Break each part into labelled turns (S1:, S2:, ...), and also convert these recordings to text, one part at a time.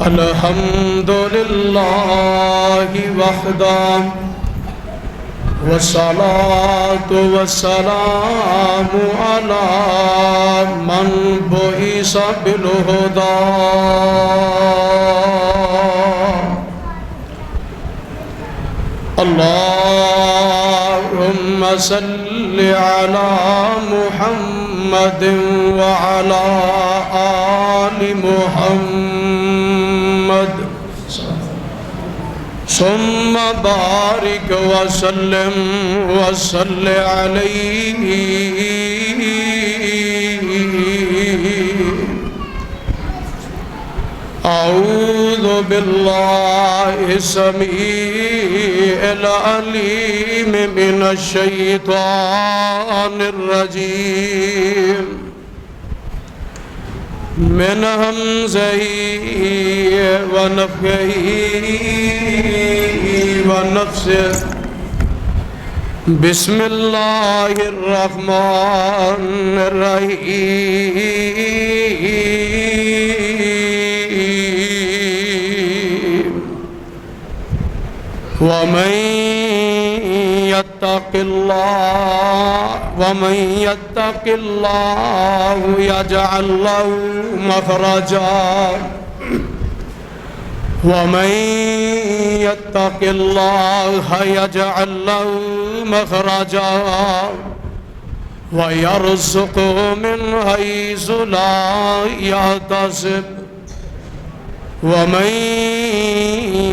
S1: الحمد للہ وحدہ والصلاة والسلام علی من بعث بالہدی اللہم صل علی محمد وعلی آل محمد ثم بارک وسلم وصل علیہ اعوذ باللہ السمیع العلیم من الشیطان الرجیم من ہمزہ ونفخہ ونفثہ بسم اللہ الرحمن الرحیم ومن يتق الله يجعل له مخرجا ومن يتق الله يجعل له مخرجا ويرزقه من حيث لا يحتسب ومن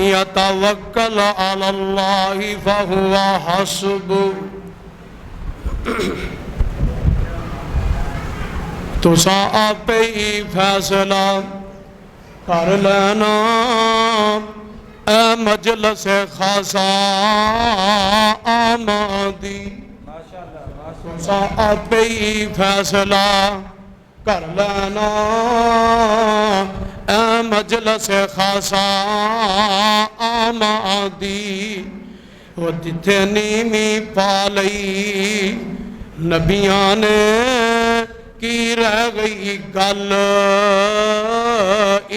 S1: يتوكل على الله فهو حسبه تو آپ ہی فیصلہ کر لینا اے مجلس خاصا آمادی تو آپ ہی فیصلہ کر لینا اے مجلس خاصا آمادی وہ جتھے نیمی پالی نبیاں نے کی رہ گئی گل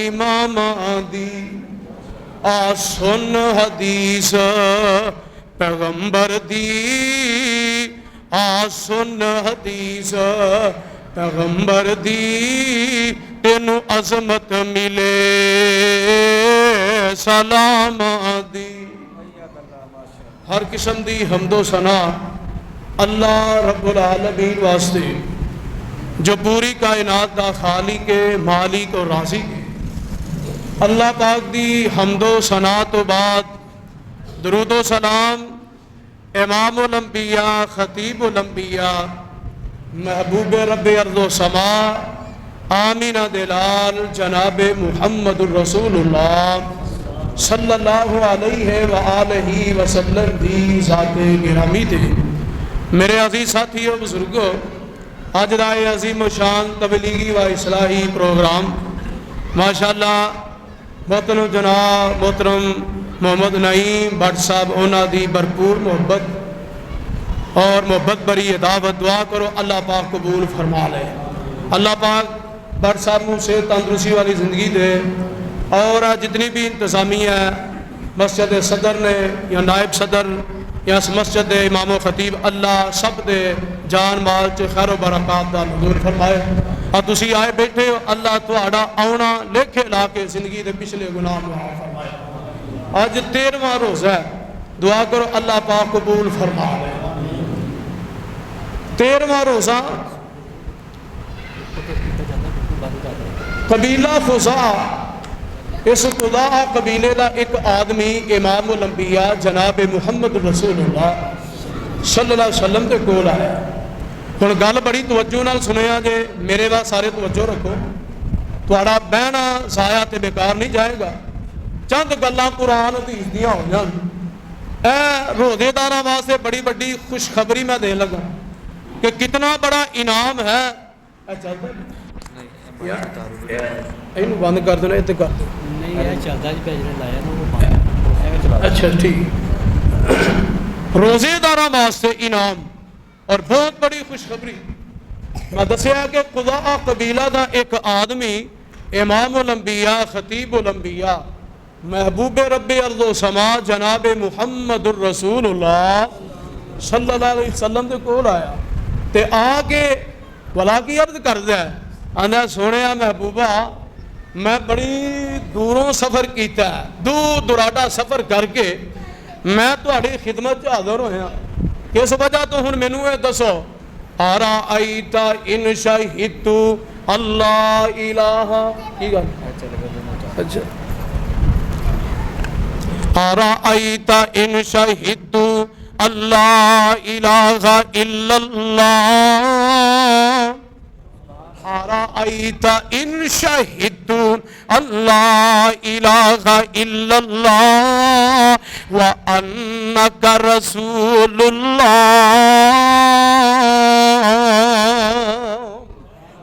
S1: امام دی آ سن حدیث پیغمبر دی آ سن حدیث پیغمبر دی تینو عظمت ملے سلام دی ہر قسم دی حمد و ثنا اللہ رب العالمین واسطے جو پوری کائنات دا خالق مالک اور رازق ہے اللہ پاک دی حمد و ثنا تو بعد درود و سلام امام الانبیاء خطیب الانبیاء محبوب رب ارض و سما آمینہ دلال جناب محمد الرسول اللہ صلی اللہ علیہ وآلہ وسلم دی ذات گرامی دے میرے عزیز ساتھیوں بزرگوں آج رائے عظیم و شان تبلیغی و اصلاحی پروگرام ماشاءاللہ محترم جناب محترم محمد نعیم بٹ صاحب اونا دی بھرپور محبت اور محبت بری دعوت دعا کرو اللہ پاک قبول فرما لے اللہ پاک بٹ صاحب سے تندرستی والی زندگی دے اور جتنی بھی انتظامیہ ہے مسجد صدر نے یا نائب صدر یا اس مسجد امام و خطیب اللہ سب دے جان مال چ خیر و برکات دا نزول فرمائے اور تسی آئے بیٹھے ہو اللہ تہاڈا آنا لکھے لا کے زندگی دے پچھلے گناہ معاف فرمائے آج 13واں روزہ ہے دعا کرو اللہ پاک قبول فرما لے 13واں روزہ قبیلہ خزاعہ اس خزاعہ قبیلے دا ایک آدمی امام الانبیاء جناب محمد رسول اللہ صلی اللہ علیہ وسلم کے کول آیا ہن گل بڑی توجہ نال سنیا جے میرے بعد سارے توجہ رکھو تہاڈا بہنا ضائع تے بیکار نہیں جائے گا چند گلاں قرآن حدیث دیاں ہو جان اے روزے داراں واسطے بڑی بڑی خوشخبری میں دے لگا کہ کتنا بڑا انعام ہے اے چلدا اینو بند کر دینا تے کر دو نہیں یہ چلدا جی پیج لایا نا وہ بند اچھا ٹھیک روزے داراں واسطے انعام اور بہت بڑی خوشخبری میں دسیا کہ قضاء قبیلہ دا ایک آدمی امام الانبیاء خطیب الانبیاء محبوب رب ارض و سما جناب محمد الرسول اللہ صلی اللہ علیہ وسلم دے کول آیا تے آ کے بلا کی عرض کردا ہے آندا سونیا محبوبہ میں بڑی دوروں سفر کیتا ہے دور دراڈا سفر کر کے میں تہاڈی خدمت حاضر ہویا کس وجہ تو ہن مینوں اے دسو ارائیت ان شہدت اللہ الہ کی گل اچھا ارائیت ان شہدت اللہ الہ الا اللہ ارائیت ان شہدت اللہ الہ الا اللہ وانک رسول اللہ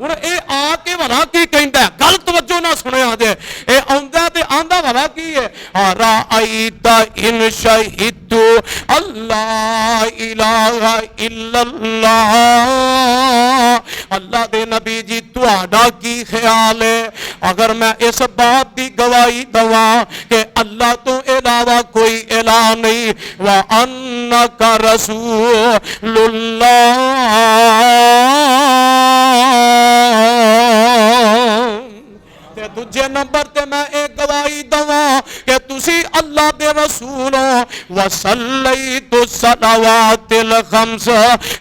S1: ہن اے آ کے بھلا کی کہندا ہے گل توجہ نہ سنیا جے اے آندا تے آندا بھلا کی ہے ارائیت ان شہدت اللہ الہ الا اللہ اللہ دے نبی جی تہاڈا کی خیال ہے اگر میں اس بات دی گواہی دواں کہ اللہ تو علاوہ کوئی الہ نہیں وانک رسول اللہ دوجے نمبر تے میں ایک گواہی دواں کہ تسی اللہ دے رسول ہو وصلیت الصلوات الخمس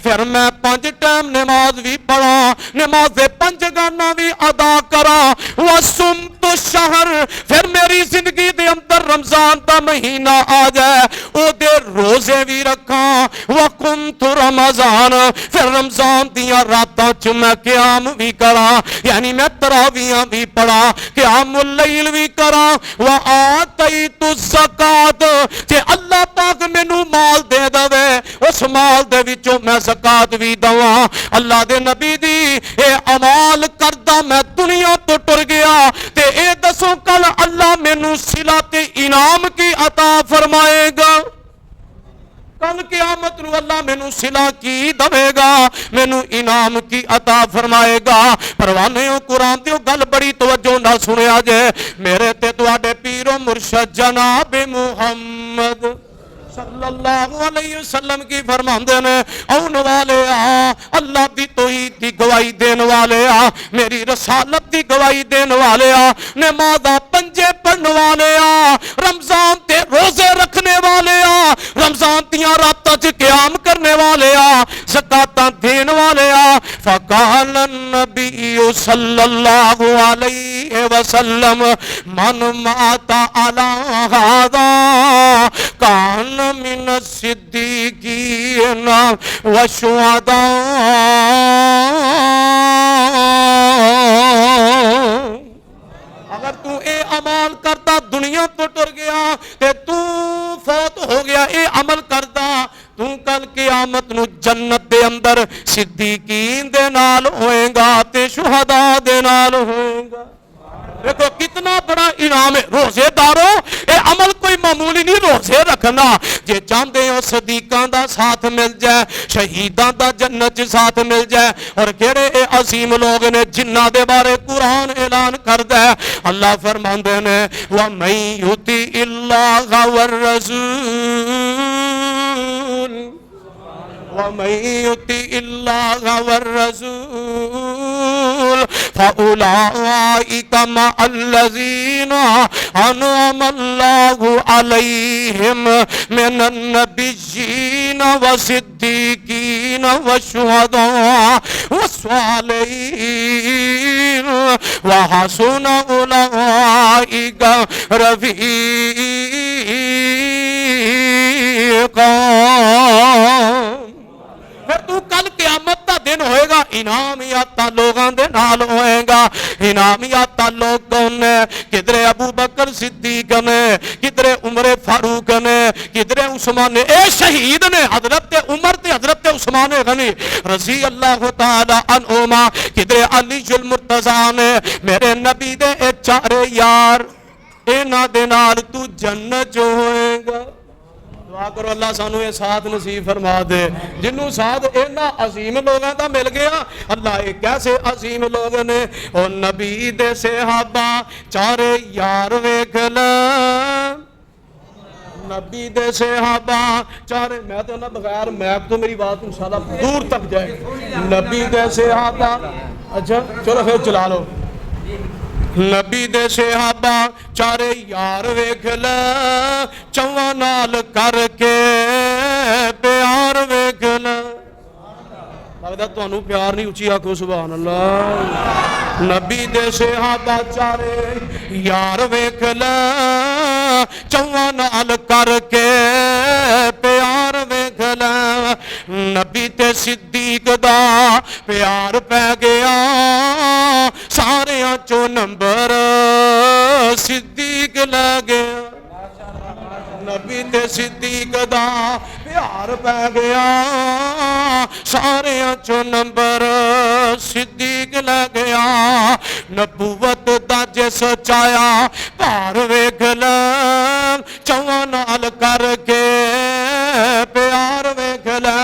S1: پھر میں 5 ٹائم نماز بھی پڑھا نماز 5 گانا بھی ادا کرا وصمت الشہر پھر میری زندگی دے اندر رمضان دا مہینہ آ جائے او دے روزے بھی رکھاں وقمت رمضان پھر رمضان دیاں راتاں چ میں قیام بھی کرا یعنی میں تراویحاں بھی پڑھا قیام اللیل بھی کرا وآتیت الزکات کہ اللہ پاک مینوں مال دے دے اس مال دے وچوں میں زکات بھی دواں اللہ دے نبی دی اے اعمال کردا میں دنیا تو ٹر گیا تے اے دسو کل اللہ مینوں صلات انعام کی عطا فرمائے گا کل قیامت نو اللہ مینوں صلہ کی دے گا مینوں انعام کی عطا فرمائے گا پروانیوں قرآن دیو گل بڑی توجہ نہ سنیا جے میرے تے تواڈے پیر و مرشد جناب محمد صلی اللہ علیہ وسلم کی فرماندے نے اون والے اللہ دی توحید دی گواہی دین والے میری رسالت دی گواہی دین والے نمازاں 5 پڑھن والے رمضان تے روزے رکھنے والے رمضان دیاں راتاں چ قیام کرنے والے زکاتاں دین والے فقال النبی صلی اللہ علیہ وسلم من مات علی ھذا کان من الصدیقین والشہداء اگر تو اے عمل کرتا دنیا تو ٹر گیا تے تو فوت ہو گیا اے عمل کرتا تو کل قیامت نو جنت دے اندر صدیقین دے نال ہوئے گا تے شہداء دے نال ہوئے گا دیکھو کتنا بڑا انعام ہے روزے دارو اے عمل کوئی معمولی نہیں روزے رکھنا جے چاہتے ہو صدیقاں دا ساتھ مل جائے شہیداں دا جنت ساتھ مل جائے اور کیڑے اے عظیم لوگ نے جنہ دے بارے قرآن اعلان کردا ہے اللہ فرماندے نے وَمَن يُطِعِ اللَّهَ وَالرَّسُولَ وَمَن يُطِعِ اللَّهَ وَالرَّسُولَ فَأُولَئِكَ مَعَ الَّذِينَ أَنْعَمَ اللَّهُ عَلَيْهِمْ مِنَ النَّبِيِّينَ وَالصِّدِّيقِينَ وَالشُّهَدَاءِ وَالصَّالِحِينَ وَحَسُنَ أُولَئِكَ رَفِيقًا پھر تو کل قیامت دا دن ہوئے گا انعامیاتہ لوگاں دے نال ہوئے گا انعامیاتہ لوگ کون نے کدھرے ابو بکر صدیق نے کدھرے عمر فاروق نے کدھرے عثمان نے اے شہید نے حضرت عمر تے حضرت عثمان غنی رضی اللہ تعالی عنہما کدھرے علی المرتضی نے میرے نبی دے اے چارے یار اینا دے نال تو جنت جو ہوئے گا دعا کرو اللہ سانو یہ ساتھ نصیب فرما دے جنوں ساتھ اینا عظیم لوگاں دا مل گیا اللہ ایک کیسے عظیم لوگ نے او نبی دے صحابہ چارے یار ویکھ لے نبی دے صحابہ چارے میں تو نہ بغیر میپ تو میری بات انشاءاللہ دور تک جائے نبی دے صحابہ اچھا چلو پھر چلا لو نبی دے صحابہ چارے یار ویکھ لے چواں نال کر کے پیار ویکھ لے لگدا تانوں پیار نہیں اچھی آکھو سبحان اللہ نبی دے صحابہ چارے یار ویکھ لے چواں نال کر کے پیار ویکھ لے نبی تے صدیق دا پیار پہ گیا ساریاں چو نمبر صدیق لے گیا نبی تے صدیق دا پیار پہ گیا ساریاں چو نمبر صدیق لے گیا نبوت دا جس چایا پار ویکھ لے چواں نال کر کے پیار ویکھ لے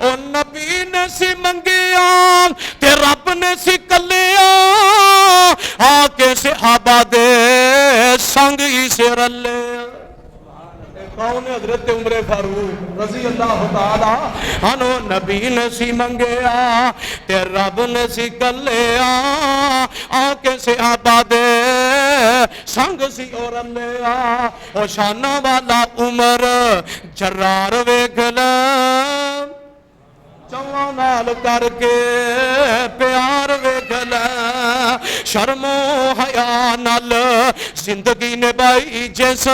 S1: او نبی نے سی منگیا تے رب نے سی کلیا آ کے صحابہ دے سنگ ہی سے رلے کون حضرت عمر فاروق رضی اللہ تعالی عنہ نبی نے سی منگیا تے رب نے سی کلیا آ کے صحابہ دے سنگ سی اور لیا او شانہ والا عمر جرار ویکھ لے چواں نال کر کے پیار ویکھ لے شرم و حیا نال زندگی نبھائی جس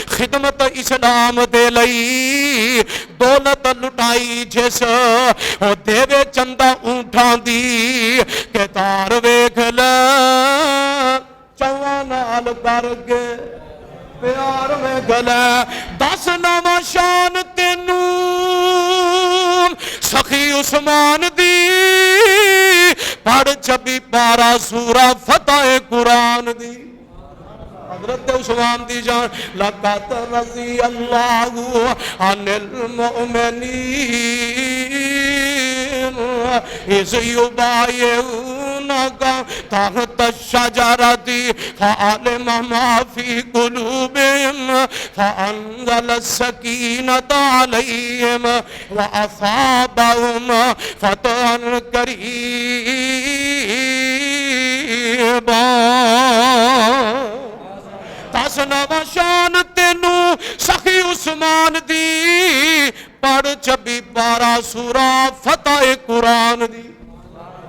S1: خدمت اسلام دے لئی دولت لٹائی جس او دیوے چندہ اونٹھاں دی کتار ویکھ لے چواں نال کر کے پیار ویکھ لے دس نواں شان تینوں سخی عثمان دی پڑھ چھبی پارا سورہ فتح قرآن دی حضرت عثمان دی جان لقد رضی اللہ عن المؤمنین اذ یبایعونک تحت الشجرۃ فعلم ما فی قلوبہم فانزل السکینۃ علیہم واصابہم فتحا قریبا دس نواں شان تینوں سخی عثمان دی پڑھ چھبی پارا سورہ فتح قرآن دی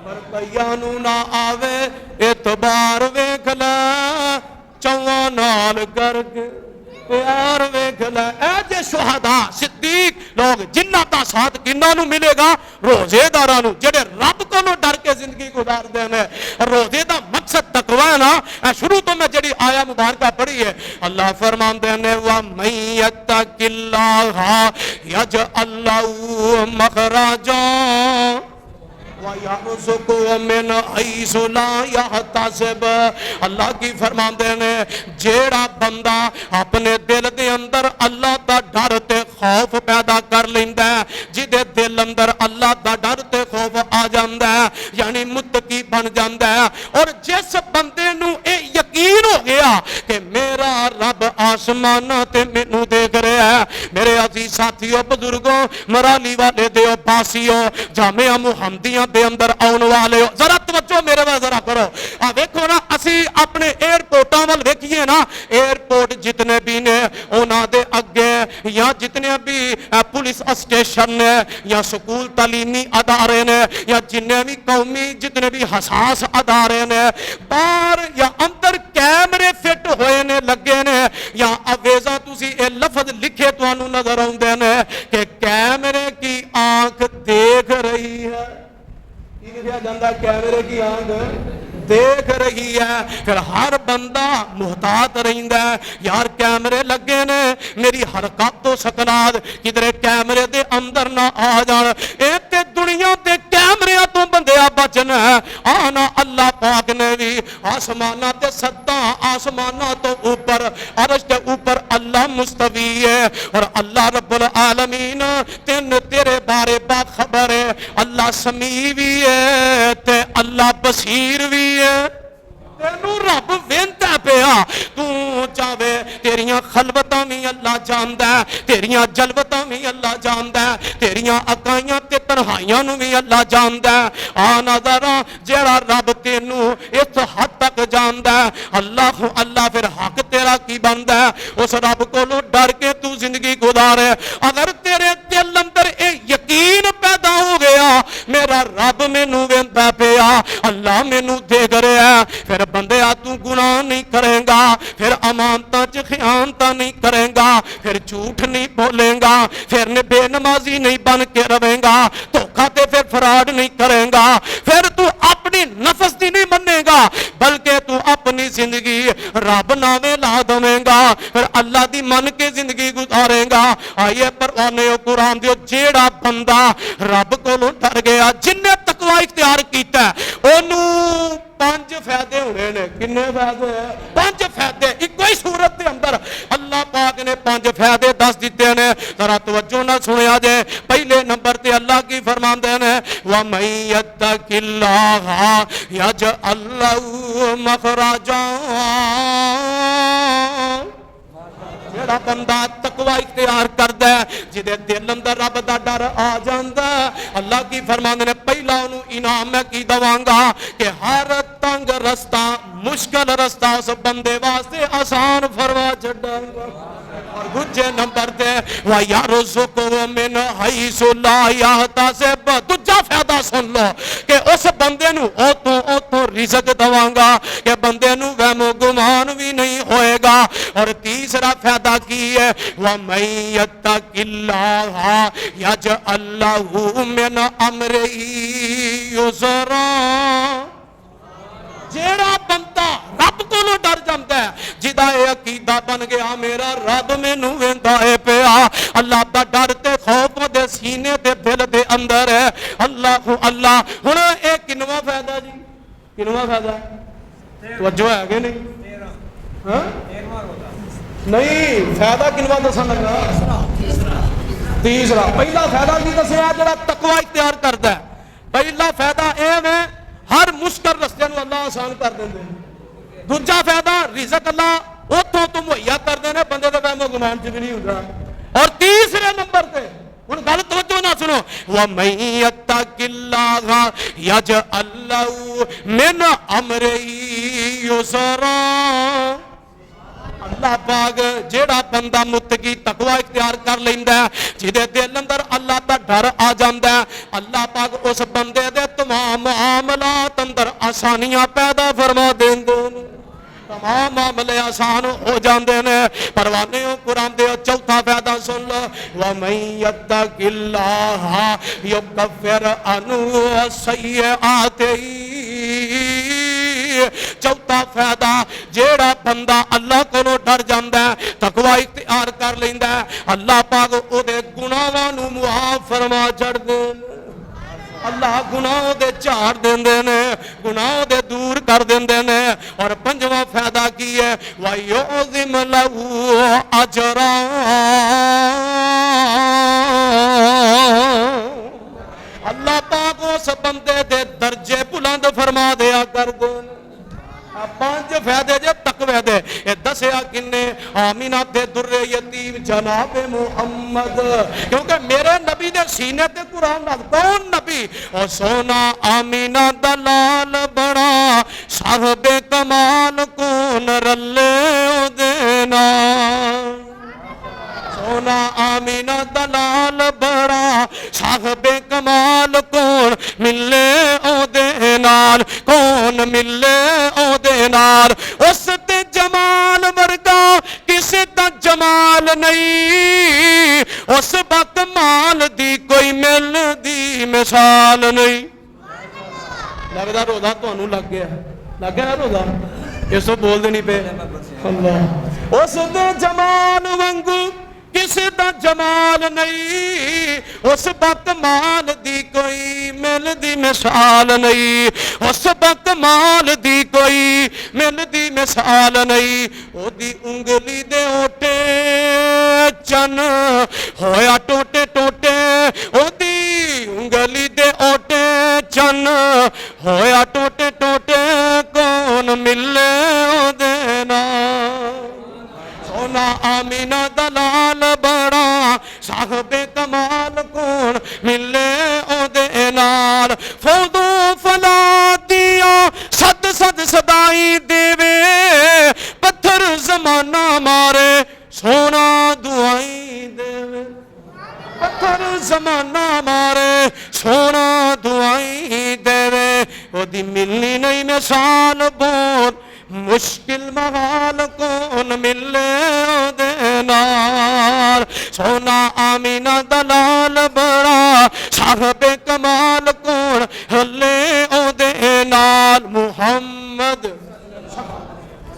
S1: پر کئیانوں نہ آوے اعتبار ویکھ لے چواں نال کر کے پیار ویکھ لے اے جے شہداء صدیق لوگ جنہ دا ساتھ کنہاں نوں ملے گا روزے داراں نوں جڑے رب کولوں ڈر کے زندگی گزار دے نے روزے دا مقصد تقوی ہے نا شروع تو میں جڑی آیا مبارکہ پڑھی ہے اللہ فرماندے نے وَمَن يَتَّقِ اللَّهَ يَجْعَل لَّهُ مَخْرَجًا وَيَرْزُقْهُ مِنْ حَيْثُ لَا يَحْتَسِبُ اللہ کی فرماندے نے جیڑا بندہ اپنے دل دے اندر اللہ دا ڈر تے خوف پیدا کر لیندا ہے جدے دل اندر اللہ دا ڈر تے خوف آ جاندا ہے یعنی متقی بن جاندا ہے اور جس بندے نو اے یقین ہو گیا کہ میرا رب آسماناں تے مینوں دیکھ رہا ہے میرے عزیز ساتھیو بزرگوں مرالی والے دیو پاسیو جامعہ محمدیہ دے اندر آن والے ہو ذرا توجہ میرے وے ذرا کرو ویکھو نا اسی اپنے ایئرپورٹاں ول ویکھیے نا ایئرپورٹ جتنے بھی نے انہاں دے اگے یا جتنے بھی پولیس اسٹیشن نے یا سکول تعلیمی ادارے نے یا جتنے بھی قومی جتنے بھی حساس ادارے نے باہر یا اندر کیمرے فٹ ہوئے نے لگے نے یا اویزا تسی اے لفظ لکھے تانوں نظر آوندے نے کہ کیمرے کی آنکھ دیکھ رہی ہے کیمرے کی آنکھ دیکھ رہی ہے پھر ہر بندہ محتاط رہندا ہے یار کیمرے لگے نے میری حرکت تو سکناد کدھر کیمرے دے اندر نہ آ جان اے تے دنیا تے کیمرے بندیاں تو بندیا بچنا ہے آنا اللہ پاک نے بھی آسمانہ تے ستا آسمانہ تو اوپر عرش تے اوپر اللہ مستوی ہے اور اللہ رب العالمین تیرے بارے بات خبر ہے اللہ سمیع بھی ہے تے اللہ بصیر بھی ہے تینوں رب وینتا پیا تو چاہے تیریاں خلوتاں بھی اللہ جاندا ہے تیریاں جلوتاں بھی اللہ جاندا ہے تیریاں اکائیاں تے تنہائیاں نو بھی اللہ جاندا ہے آ نظر جیڑا رب تینوں اس حد تک جاندا ہے اللہ پھر حق تیرا کی بندا ہے اس رب کولوں ڈر کے تو زندگی گزارے اگر تیرے دل اندر اے یقین پیدا ہو گیا میرا رب مینوں ویندا پیا اللہ مینوں دیکھ رہا ہے پھر بندیا تو گناہ نہیں کرے گا پھر امانتاں چ خیانتاں نہیں کرے گا پھر جھوٹ نہیں بولے گا پھر بے نمازی نہیں بن کے رہے گا دھوکا تے پھر فراڈ نہیں کرے گا پھر تو اپنی نفس دی نہیں منے گا بلکہ تو اپنی زندگی رب نامے لا دے گا پھر اللہ دی من کے زندگی گزارے گا آئیے پروانے قرآن دیو جیڑا بندہ رب کو ڈر گیا جن نے تقوی اختیار کیتا ہے انہوں 5 فائدے ہونے نے کنے فائدے ہیں 5 فائدے ایک کوئی صورت دے اندر اللہ پاک نے 5 فائدے دس دیتے ہیں ذرا توجہ نہ سنیا جائے پہلے نمبر تے اللہ کی فرماندے ہیں وَمَن يَتَّقِ اللَّهَ يَجْعَل لَّهُ مَخْرَجًا جیڑا بندہ تقوی اختیار کردا ہے جدے دل اندر رب دا ڈر آ جاندا اللہ کی فرماندے نے پہلا انہوں انعام میں کی دواں گا کہ ہر تنگ رستہ مشکل رستہ اس بندے واسطے آسان فرما چھڈاں گا اور دوجے نمبر تے وَيَرْزُقْهُ مِنْ حَيْثُ لَا يَحْتَسِبُ دوجا فائدہ سن لو کہ اس بندے نو اوتوں رزق دواں گا کہ بندے نو وہم و گمان بھی نہیں ہوئے گا اور تیسرا فائدہ کی ہے وَمَن يَتَّقِ اللَّهَ يَجْعَل لَّهُ مِنْ أَمْرِهِ يُسْرًا جیڑا بندہ رب کو ڈر جاندا ہے جدا اے عقیدہ بن گیا میرا رب مینوں ویندا اے پیا اللہ دا ڈر تے خوف دے سینے تے دل دے اندر ہے اللہ ہن اے کنواں فائدہ جی کنواں فائدہ توجہ ہے کہ نہیں ہاں نہیں فائدہ کنواں دسن لگا تیسرا پہلا فائدہ کی دسیا جڑا تقوی اختیار کردا ہے پہلا فائدہ اے ہے ہر مشکل رستے نو اللہ آسان کر دیندے دوجا فائدہ رزق اللہ اوتھوں تو مہیا کر دینے بندے دے وہم و گمان چ بھی نہیں ہوندا اور تیسرے نمبر تے ہن گل توجہ نہ سنو وَمَن يَتَّقِ اللَّهَ يَجْعَل لَّهُ مِنْ أَمْرِهِ يُسْرًا اللہ پاک جیڑا بندہ متقی تقوی اختیار کر لیندا ہے جدے دل اندر اللہ دا ڈر آ جاندا ہے اللہ پاک اس بندے دے تمام معاملات اندر آسانیاں پیدا فرما دیندے نے تمام معاملے آسان ہو جاندے نے پروانے قرآن دے چوتھا فائدہ سن لو وَمَن يَتَّقِ اللَّهَ يُكَفِّرْ عَنْهُ سَيِّئَاتِهِ چوتھا فائدہ جیڑا بندہ اللہ کو ڈر جاندا ہے تقوی اختیار کر لیندا ہے اللہ پاک او دے گناہاں نو معاف فرما چھڑ دے اللہ گناہ دے جھاڑ دیندے نے گناہ دے دور کر دیندے نے اور پنجواں فائدہ کی ہے وَيُعْظِمْ لَهُ أَجْرًا اللہ پاک اس بندے دے درجے بلند فرما دیا کر دے 5 فائدے جے تقوی دے اے دسیا کنے آمینہ دے در یتیم جناب محمد کیونکہ میرے نبی دے سینے تے قرآن نال کون نبی او سونا آمینہ دلال بڑا صاحب کمال کون رلے او دینا سونا آمینہ دلال بڑا صاحب کمال کون ملے او دے نال کون ملے او دے نال اس تے جمال ورگا کسی دا جمال نہیں اس با کمال دی کوئی مل دی مثال نہیں لگدا روزہ تانوں لگ گیا روزہ اس بول دے نہیں پے اللہ اس دے جمال وانگو ਕਿਸੇ ਦਾ ਜਮਾਲ ਨਹੀਂ, ਉਸ ਬਕਮਾਲ ਦੀ ਕੋਈ ਮਿਲਦੀ ਮਿਸਾਲ ਨਹੀਂ, ਉਸ ਬਕਮਾਲ ਦੀ ਕੋਈ ਮਿਲਦੀ ਮਿਸਾਲ ਨਹੀਂ। ਉਹਦੀ ਉਂਗਲੀ ਦੇ ਓਟੇ ਚੰਨ ਹੋਇਆ ਟੋਟੇ ਟੋਟੇ, ਉਹਦੀ ਉਂਗਲੀ ਦੇ ਓਟੇ ਚੰਨ ਹੋਇਆ ਟੋਟੇ ਟੋਟੇ, ਕੌਣ ਮਿਲੇ ਉਹਦੇ ਨਾਲ। ਸੋਨਾ ਆਮੀਨਾ ਦਾ ਲਾਲ ਬੜਾ ਸਾਹਬੇ ਕਮਾਲ, ਕੌਣ ਮਿਲੇ ਉਹਦੇ ਨਾਲ। ਫੌਦੋ ਫਲਾ ਦੀਆਂ ਸਦ ਸਦ ਸਦਾਈ ਦੇਵੇ, ਪੱਥਰ ਜ਼ਮਾਨਾ ਮਾਰੇ ਸੋਨਾ ਦੁਆਈ ਦੇਵੇ, ਪੱਥਰ ਜ਼ਮਾਨਾ ਮਾਰੇ ਸੋਨਾ ਦੁਆਈ ਦੇਵੇ। ਉਹਦੀ ਮਿਲਣੀ ਨਹੀਂ ਮਿਸਾਲ, ਬਹੁਤ ਮੁਸ਼ਕਿਲ ਮਹਾਲ, ਕੌਣ ਮਿਲੇ ਉਹਦੇ ਨਾਲ। ਸੋਨਾ ਆਮੀਨਾ ਦਾ ਲਾਲ ਬੜਾ ਸਾਹਬੇ ਕਮਾਲ, ਕੌਣ ਹੱਲੇ ਉਹਦੇ ਨਾਲ। ਮੁਹੰਮਦ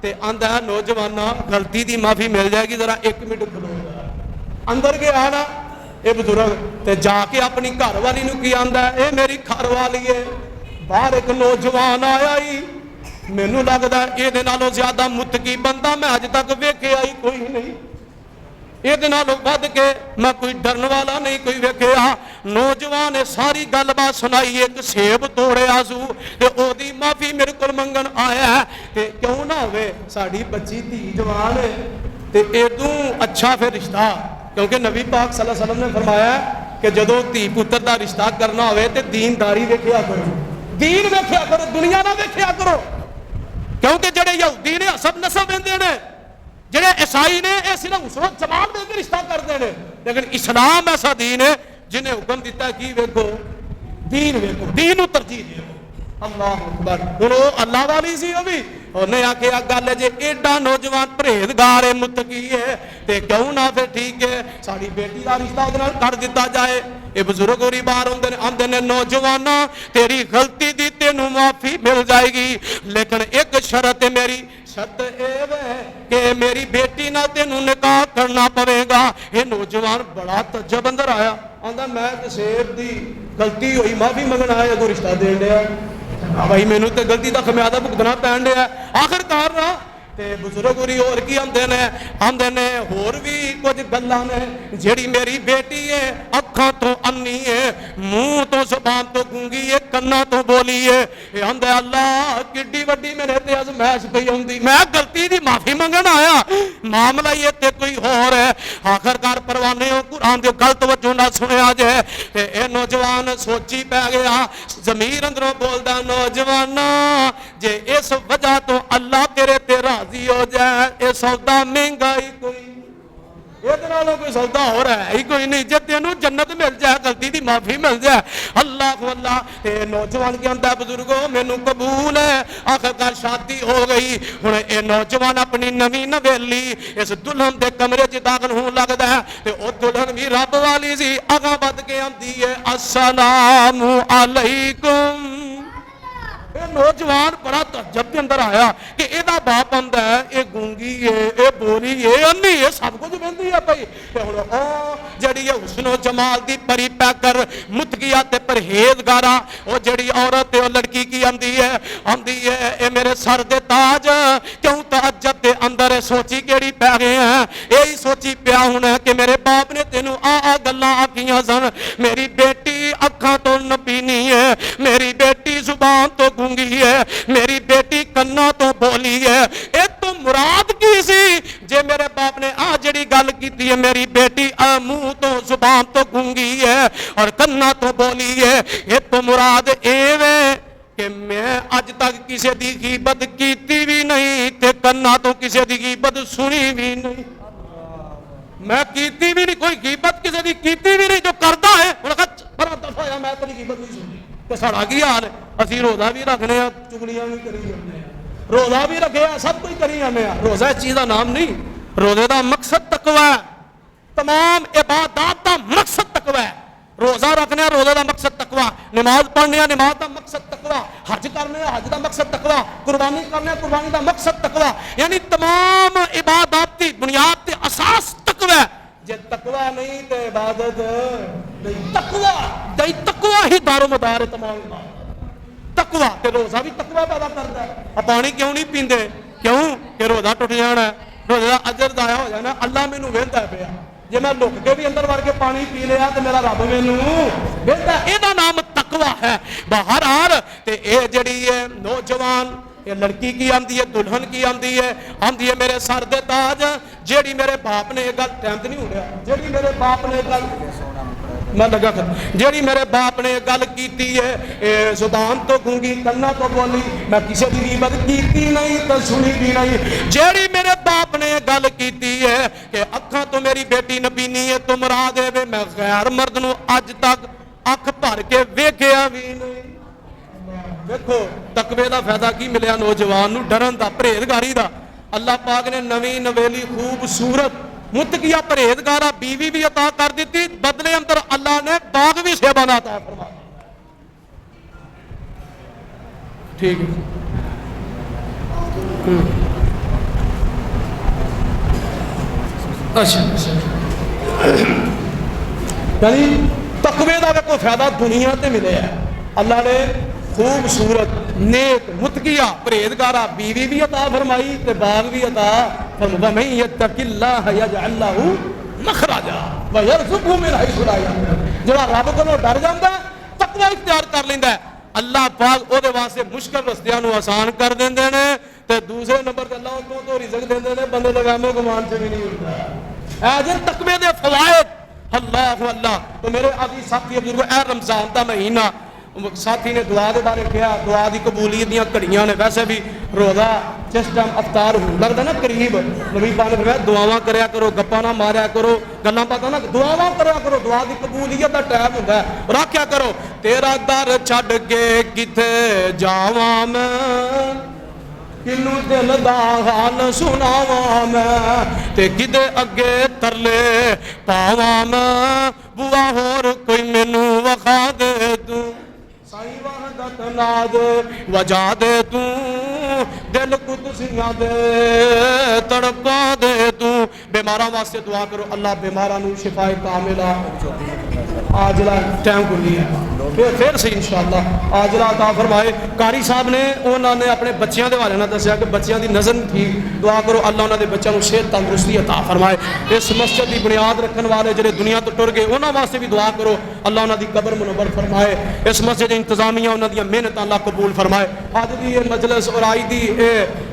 S1: تے آندا ہے نوجوانا غلطی دی معافی مل جائے گی ذرا 1 منٹ کھلو جا اندر گیا نا یہ بزرگ تے جا کے اپنی گھر والی نو کی آندا ہے اے میری گھر والی ہے باہر ایک نوجوان آیا ہی مینوں لگدا ہے اے دے نالوں زیادہ متقی بندہ میں اج تک ویکھیا ہی کوئی نہیں یہ ود کے میں کوئی ڈرن والا نہیں کوئی ویکھیا نوجوان نے ساری گل بات سنائی ایک سیب توڑیا سو تے او دی معافی میرے کول منگن آیا ہے تے کیوں نہ ہوئے ساڈی بچی دھی جوان ہے تے ادوں اچھا پھر رشتہ کیونکہ نبی پاک صلی اللہ علیہ وسلم نے فرمایا کہ جدوں دھی پتر دا رشتہ کرنا ہوئے تے دینداری ویکھیا کرو دین ویکھیا کرو دنیا نہ ویکھیا کرو کیونکہ جڑے یہودی نے حسب نسب ویندے نے جڑے عیسائی نے یہ صرف حسن جمال دے کے رشتہ کرتے ہیں لیکن اسلام ایسا دین ہے جنہیں حکم دیتا ہے کہ ویکھو دین ترجیح دے اللہ اکبر ہن او اللہ والی سی او بھی انہیں آخیا گل جے ایڈا نوجوان پرہیزگار ہے متقی ہے تے کیوں نہ پھر ٹھیک ہے ساری بیٹی دا رشتہ اودے نال کر دتا جائے یہ بزرگ ہوری بار آندے نے نوجوانا تیری غلطی دی تینوں معافی مل جائے گی لیکن ایک شرط ہے میری شرط ہے کہ میری بیٹی نہ تینوں نکاح کرنا پڑے گا یہ نوجوان بڑا تعجب اندر آیا آندا میں تے سیب دی غلطی ہوئی معافی منگنا ہے اگوں رشتہ دین دیا بھائی مینوں تے غلطی دا خمیازہ بھگتنا پین دیا آخر کار نا تے بزرگ ہوری اور کی آندے نے ہور بھی کچھ گلاں نے جیڑی میری بیٹی ہے اکھاں تو انی ہے منہ تو زبان تو گونگی ہے کنا تو بولی ہے اے آندے اللہ کڈی وڈی میرے تے ازمائش پئی ہوندی میں غلطی دی معافی منگن آیا معاملہ یہ تے کوئی اور ہے آخر کار پروانے ہو قرآن دی گل توجہ نہ سنیا جے تے اے نوجوان سوچی پہ گیا ضمیر اندروں بولدا نوجوانا جے اس وجہ تو اللہ تیرے تے راضی ہو جائے اے سودا مہنگا ہی کوئی کوئی سودا ہو رہا ہے ہی کوئی نہیں جے تینوں جنت مل جائے غلطی دی معافی مل جائے اللہ اللہ اے نوجوان کے اندر بزرگوں مینوں قبول ہے آخر کار شادی ہو گئی ہن اے نوجوان اپنی نویں نویلی اس دلہن دے کمرے چ داخل ہون لگدا ہے تے او دلہن بھی رب والی سی اگاں بد کے آندی ہے السلام علیکم نوجوان بڑا تعجب کے اندر آیا کہ اے دا باپ آندا ہے اے گونگی ہے اے بولی ہے انی ہے سب کچھ ویندی ہے بھائی تے ہن او جڑی ہے حسن و جمال دی پری پہ کر متقیہ تے پرہیزگارا او جڑی عورت ہے او لڑکی کی آندی ہے اے میرے سر دے تاج کیوں تعجب دے اندر سوچی کیڑی پہ گئے ہیں یہی سوچی پیا ہونا کہ میرے باپ نے تینوں گلاں آکھیاں سن میری بیٹی اکھاں تو نبینی ہے میری بیٹی زبان تو گونگی ہے میری بیٹی کنا تو بولی ہے اے تو مراد کی سی جے میرے باپ نے جڑی گل کیتی ہے میری بیٹی منہ تو زبان تو گونگی ہے اور کنا تو بولی ہے اے تو مراد اے وے کہ میں اج تک کسی دی غیبت کیتی بھی نہیں تے کنا تو کسی دی غیبت سنی بھی نہیں میں کیتی بھی نہیں کوئی غیبت کسی دی کیتی بھی نہیں جو کردا ہے بڑا دفعہ میں تیری غیبت نہیں سنی تے ساڈا کی حال ہے اسی روزہ بھی رکھنے ہیں چگلیاں بھی کری جاندے ہیں روزہ بھی رکھے سب کچھ کری جاندے ہیں روزہ اس چیز دا نام نہیں روزے دا مقصد تقوی ہے تمام عبادات دا مقصد تقوی ہے روزہ رکھنے روزہ دا مقصد تقوی نماز پڑھنے نماز دا مقصد تقوی حج کرنے حج دا مقصد تقوی قربانی کرنے قربانی دا مقصد تقوی یعنی تمام عبادات دی بنیاد تے اساس تقوی جے تقوی نہیں تے عبادت تقوی ہی دار و مدار ہے تمام تقوی تے روزہ بھی تقوی پیدا کرتا ہے پانی کیوں نہیں پیندے کیوں کہ روزہ ٹوٹ جانا ہے روزے دا اجر ضائع ہو جانا اللہ مینوں ویندا پیا جے میں لک کے بھی اندر وڑ کے پانی پی لیا تے میرا رب مینوں ویندا اے دا نام تقوی ہے بہرحال تے اے جڑی ہے نوجوان یہ لڑکی کی آندی ہے دلہن کی آندی ہے میرے سر دے تاج جیڑی میرے باپ نے گل ٹائم تے نہیں ہو رہا جیڑی میرے باپ نے گل میں لگا کر جیڑی میرے باپ نے گل کیتی ہے زبان تو گونگی کنا تو بولی میں کسی دی غیبت کیتی نہیں تو سنی بھی نہیں جیڑی میرے باپ نے گل کیتی ہے کہ اکھاں تو میری بیٹی نبینی ہے تو مراد ہے میں غیر مرد نو اج تک اکھ بھر کے ویکھیا بھی نہیں دیکھو تقوی دا فائدہ کی ملیا نوجوان نو ڈرن دا پرہیزگاری دا اللہ پاک نے نویں نویلی خوبصورت متقیہ پرہیزگارہ بیوی بھی عطا کر دیتی بدلے اندر اللہ نے باغ بھی شیبانہ عطا فرما ٹھیک ہے اچھا یعنی تقوی دا کوئی فائدہ دنیا تے ملے ہے. اللہ نے خوبصورت نیک متقیہ پرہیزگارہ بیوی بھی عطا فرمائی تے باغ بھی عطا فرمایا. من یتق اللہ یجعل لہ مخرجا ویرزقہ من حیث لا یحتسب. جڑا رب کولوں ڈر جاندا تقوی اختیار کر لیندا ہے اللہ پاک او دے واسطے مشکل رستیاں نو آسان کر دیندے نے تے دوسرے نمبر تے اللہ کو تو رزق دیندے نے بندے لگا میں گمان سے بھی نہیں ہوندا. اے جن تقوی دے فوائد اللہ اللہ. تو میرے عزیز ساتھی بزرگو اے رمضان دا مہینہ ساتھی نے دعا دے بارے کیا دعا دی قبولیت دیاں کڑیاں نے. ویسے بھی روزہ جس ٹائم افطار ہو لگتا نا قریب نبی پاک نے فرمایا دعاواں کریا کرو گپاں نہ ماریا کرو گلاں باتاں نہ دعاواں کریا کرو. دعا دی قبولیت دا ٹائم ہوندا ہے. رکھیا کرو تیرا در چھڈ کے کتے جاواں میں کنوں دل دا حال سناواں میں تے کدے اگے ترلے پاواں میں بوا ہور کوئی مینوں وکھا دے تو سائی وحدت ناد وجا دے تو دل قدسیاں دے تڑپا دے تو. بیماراں واسطے دعا کرو اللہ بیماراں نو شفا کاملہ عاجلہ ٹائم کو لیا پھر سے انشاءاللہ عاجلہ عطا فرمائے. قاری صاحب نے انہوں نے اپنے بچیاں دے والے نہ دسیا کہ بچیاں دی نظر ٹھیک دعا کرو اللہ انہوں نے بچوں کو صحت تندرستی عطا فرمائے. اس مسجد دی بنیاد رکھن والے جڑے دنیا تو ٹر گئے انہوں واسطے بھی دعا کرو اللہ انہوں دی قبر منور فرمائے. اس مسجد انتظامیہ انہوں دی محنت اللہ قبول فرمائے. آج دی یہ مجلس اور آئی دی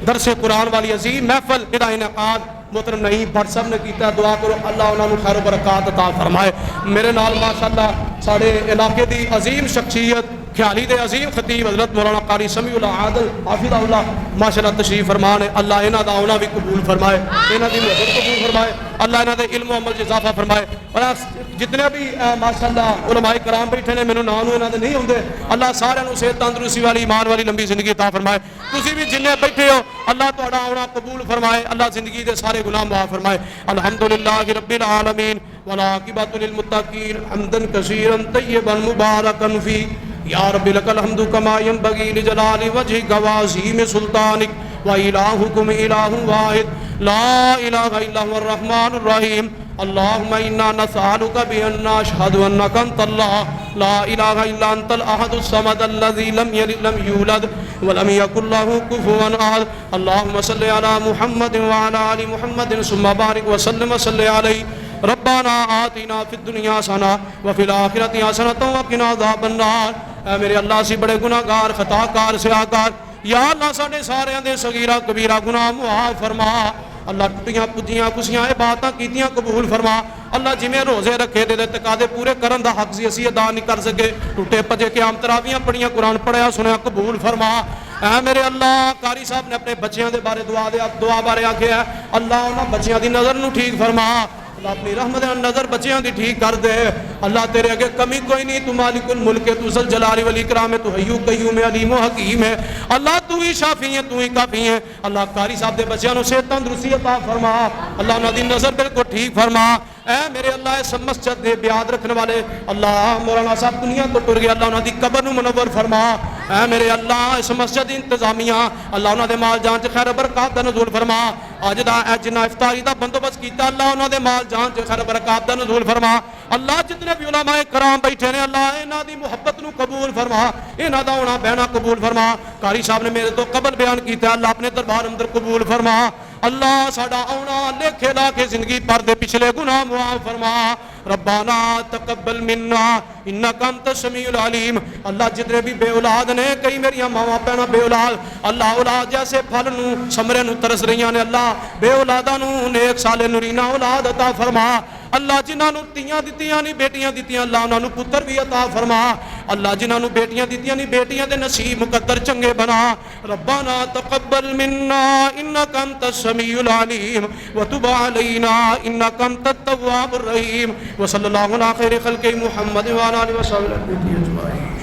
S1: درس قرآن والی عظیم محفل جدا انعقاد محترم نہیں بٹ صاحب نے کیتا دعا کرو اللہ انہوں نے خیر و برکات عطا فرمائے. میرے نال ماشاءاللہ سارے علاقے دی عظیم شخصیت خیالی دے عظیم خطیب حضرت مولانا قاری سمیع اللہ عادل حافظہ اللہ ماشاءاللہ تشریف فرمان ہے. اللہ انہاں دا آنا بھی قبول فرمائے انہاں دی محبت قبول فرمائے اللہ انہاں دے علم و عمل اضافہ فرمائے. اور جتنے بھی ماشاءاللہ علماء کرام بیٹھے نے مینوں نام انہاں دے نہیں ہوندے اللہ سارے نوں صحت تندرستی والی ایمان والی لمبی زندگی عطا فرمائے. تسی بھی جننے بیٹھے ہو اللہ تہاڈا آنا قبول فرمائے اللہ زندگی دے سارے گناہ معاف فرمائے. الحمدللہ رب العالمین والعاقبۃ للمتقین حمدا کثیرا طیبا مبارکا فی یا رب لک الحمد کما ینبغی لجلال وجهک وعظیم سلطانک وإلہکم الہ واحد لا الہ الا هو الرحمن الرحیم. اللہم انا نسألک بأن نشہد انک انت اللہ لا الہ الا انت الاحد الصمد الذی لم یلد لم یولد ولم یکن له کفوا احد. اللہم صلی علی محمد وعلی آل محمد ثم بارک وسلم وصلی علیہ. ربنا آتنا فی الدنیا حسنہ وفی الآخرۃ حسنہ وقنا عذاب النار. اے میرے اللہ سی بڑے گناہگار خطا کار سیاہکار یا اللہ ساڈے سارے دے صغیرہ کبیرہ گناہ معاف فرما. اللہ ٹوٹیاں پجیاں کسیاں عبادتاں کیتیاں قبول فرما. اللہ جی میں روزے رکھے دے تقاضے پورے کرن دا حق سی اسی ادا نہیں کر سکے ٹوٹے پجے قیام تراویاں پڑھیاں قرآن پڑھیا سنیا قبول فرما. اے میرے اللہ قاری صاحب نے اپنے بچیاں دے بارے دعا بارے آکھیا اللہ انہاں بچیاں دی نظر نو ٹھیک فرما. اللہ اپنی رحمت نظر بچیاں دی ٹھیک کر دے. اللہ تیرے اگے کمی کوئی نہیں تو مالک الملک ہے تو ذل جلال والاکرام ہے تو حی قیوم ہے علیم و حکیم ہے. اللہ تو ہی شافی ہے تو ہی کافی ہے. اللہ قاری صاحب دے بچیاں نو صحت تندرستی عطا فرما اللہ انہاں دی نظر بالکل ٹھیک فرما. اے میرے اللہ اس مسجد دے بیاد رکھنے والے اللہ مولانا صاحب دنیا تو ٹر گئے اللہ انہاں دی قبر نو منور فرما. اے میرے اللہ اس مسجد انتظامیہ اللہ انہاں دے مال جان چ خیر برکات دا نزول فرما. اج دا اے جنہ افطاری دا بندوبست کیتا اللہ انہاں دے مال جان چ خیر برکات دا نزول فرما. اللہ جتنے بھی علماء کرام بیٹھے نے اللہ انہاں دی محبت نو قبول فرما انہاں دا ہونا بہنا قبول فرما. قاری صاحب نے میرے تو قبل بیان کیتا اللہ اپنے دربار اندر قبول فرما. اللہ ساڈا آنا لکھے لا کے زندگی پر دے پچھلے گناہ معاف فرما. ربنا تقبل منا انک انت السمیع العلیم. اللہ جتنے بھی بے اولاد نے کئی میری ماواں بہناں بے اولاد اللہ اولاد جیسے پھل نو ثمرے نو ترس رہیاں نے اللہ بے اولاداں نو نیک صالح نورینہ اولاد عطا فرما. اللہ جنہاں نو تیاں دتیاں نہیں بیٹیاں دتیاں اللہ انہاں نو پتر بھی عطا فرما. اللہ جنہاں نو بیٹیاں دتیاں نہیں بیٹیاں دے نصیب مقدر چنگے بنا. ربنا تقبل منا انک انت السمیع العلیم وتب علینا انک انت التواب الرحیم. وصلی اللہ علی خیر خلق محمد وعلی آلہ وصحبہ اجمعین.